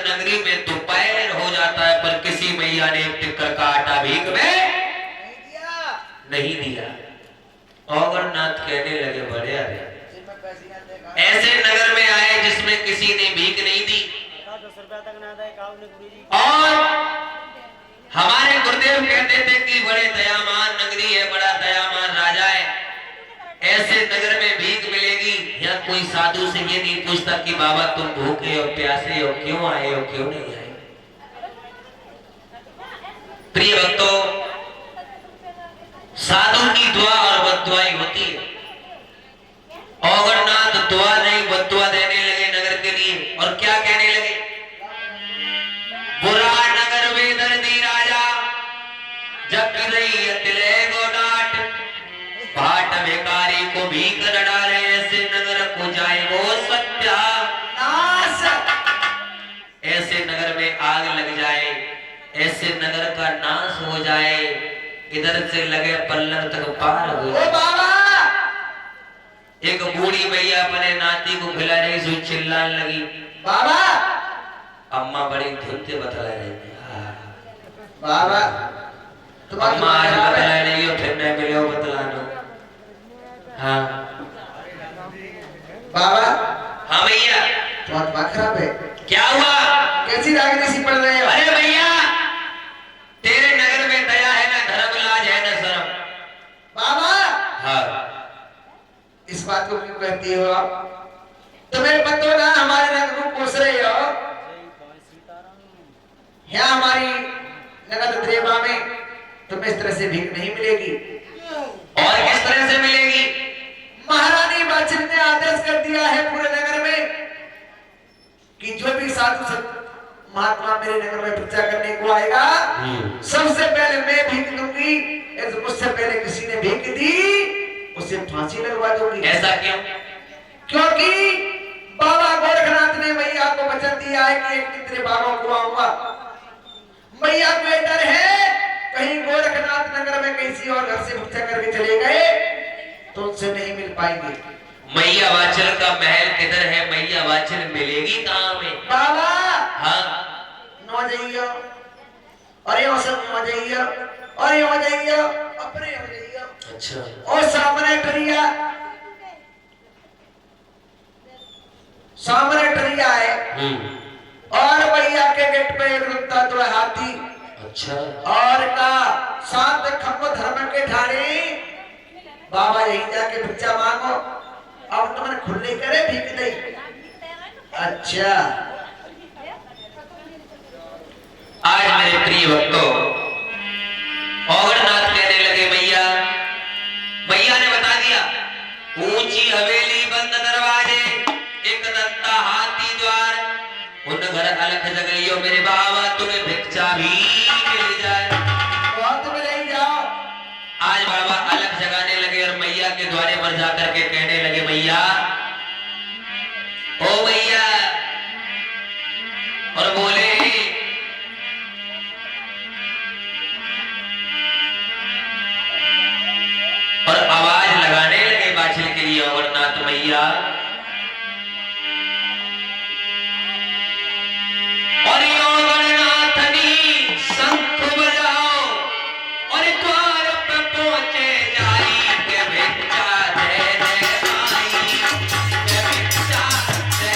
नगरी में दोपहर हो जाता है, पर किसी मैया ने एक टिक्कर का आटा भीख में नहीं दिया। औगरनाथ कहने लगे बड़े अरे ऐसे नगर में आए जिसमें किसी ने भीख नहीं दी, और हमारे गुरुदेव कहते थे कि बड़े दयामान नगरी है, बड़ा दयामान राजा है, ऐसे नगर में भीख मिलेगी। या कोई साधु से ये नहीं पूछता कि बाबा तुम भूखे हो प्यासे हो, क्यों आए हो क्यों नहीं आए। प्रिय भक्तों, साधु की दुआ और बद्दुआई होती है। औगरनाथ दुआ नहीं बद्दुआ देने लगे नगर के लिए, और क्या कहने लगे, बुरा नगर में दर्दी राजा जब रही तिले को डांट, भाट भिखारी को भीख न डाले, ऐसे नगर को जाए वो सत्यानाश। ऐसे नगर में आग लग जाए, ऐसे नगर का नाश हो जाए, इधर से लगे पल्लर तक पार हो जाए। बाबा एक बूढ़ी मैया अपने नाती को खिला रही, सो चिल्लाने लगी, बाबा अम्मा बड़ी धुन से बतला रही बाबा अम्मा आज बतला रही हो, फिर मैं मिले हो बतलानो। हाँ बाबा। हाँ भैया तुम्हारा दिमाग खराब है क्या हुआ, कैसी राजनीति पढ़ रहे हो। अरे भैया तेरे नगर में दया है ना धर्म, लाज है ना शर्म। बाबा हाँ इस बात को क्यों कहती हो आप, तुम्हें पता ना हमारे नगर को पोस रहे हो, यहाँ हमारी नगर द्रेवा में तुम्हें इस तरह से भीख नहीं मिलेगी। और किस तरह से मिलेगी, महारानी बादशाह ने आदेश कर दिया है पूरे नगर में कि जो भी साधु महात्मा मेरे नगर में भिक्षा करने को आएगा, सबसे पहले मैं भीख दूंगी, मुझसे पहले किसी ने भीख दी उसे फांसी लगवा दूंगी। ऐसा क्यों, क्योंकि बाबा गोरखनाथ ने मैया को वचन दिया है कि एक दिन तेरे बाबा को आऊंगा। मैया को डर है कहीं गोरखनाथ नगर में किसी और घर से भिक्षा करके चले गए तो उनसे नहीं मिल पाएंगे। मैया वाचल का महल किधर है, मैया वाचल मिलेगी कहाँ में बाबा। हाँ नौ जाइयो और ये सब नौ जाइयो और ये हो जाइयो अपने हो जाइयो। अच्छा और सामने टरिया, सामने टरिया है और भैया के गेट पे एक रुकता तो हाथी। अच्छा और का सात खम्बो धर्म के ठाणे बाबा यही जाके भिक्षा मांगो, अब तुमने खुले करे भीख नहीं। अच्छा आज मेरे प्रिय भक्तों औगरनाथ कहने लगे मैया, मैया ने बता दिया ऊंची हवेली बंद दरवाजे एक दंता हाथी द्वार, उन घर अलग जगइयो मेरे बाबा तुम्हें भिक्षा भी मिल जाए। बहुत मिले जाओ। आज बाबा अलग जगाने लगे और मैया के द्वारे पर जाकर के कहने लगे मैया ओ मैया, और बोले और आवाज लगाने लगे बाछल के लिए औगरनाथ मैया, और औगरनाथनी शंख बजाओ और द्वार पे पहुंचे जाई के भिक्षा दे दे माई, के भिक्षा दे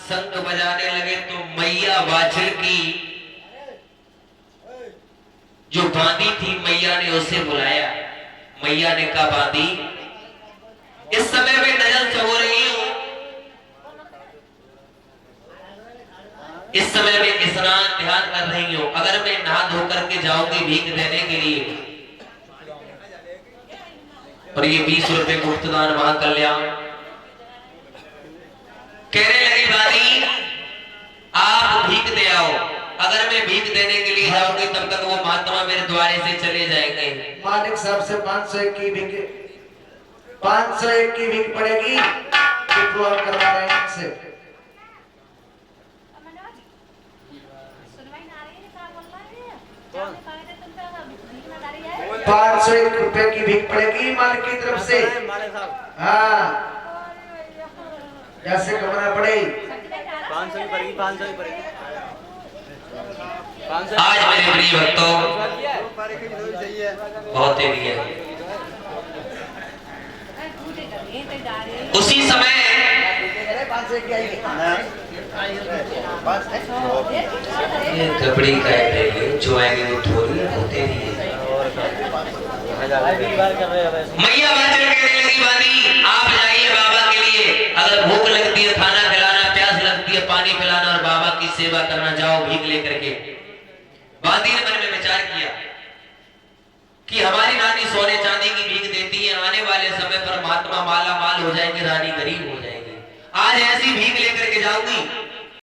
शंख बजाने लगे तो मैया बाछड़ की जो बांदी थी मैया ने उसे बुलाया। मैया ने कहा बांदी, इस समय में नजर से हो रही हूं, इस समय में स्नान ध्यान कर रही हूं, अगर मैं नहा धो करके जाऊंगी भीख देने के लिए और ये 20 रुपए मुफ्तदान महाकल्याण, कहने लगी बांदी आप भीख दे आओ, अगर मैं भीख देने के लिए जाऊंगी तब तक वो महात्मा मेरे द्वारे से चले जाएंगे। मालिक साहब से 501 की भीख, 501 की भीख पड़ेगी, विप्लव करवा रहे हैं इनसे। 501 रुपए की भीख पड़ेगी मालिक की तरफ से। हाँ जैसे कमरा पड़े 500 की पड़ेगी, 500 की पड़ेगी। आज मेरे प्रिय भक्तों बहुत ही दिए। उसी समय ये कपड़ी का जो आएंगे वो थोड़ी होते नहीं है। मैया बाछड़ कहने लगी बानी आप जाइए बाबा के लिए, अगर भूख लगती है खाना खिलाना, प्यास लगती है पानी पिलाना और बाबा की सेवा करना, जाओ भीख लेकर के। बांदी ने मन में विचार किया कि हमारी रानी सोने चांदी की भीख देती है, आने वाले समय पर महात्मा माला माल हो जाएंगे, रानी गरीब हो जाएंगे। आज ऐसी भीख लेकर के जाऊंगी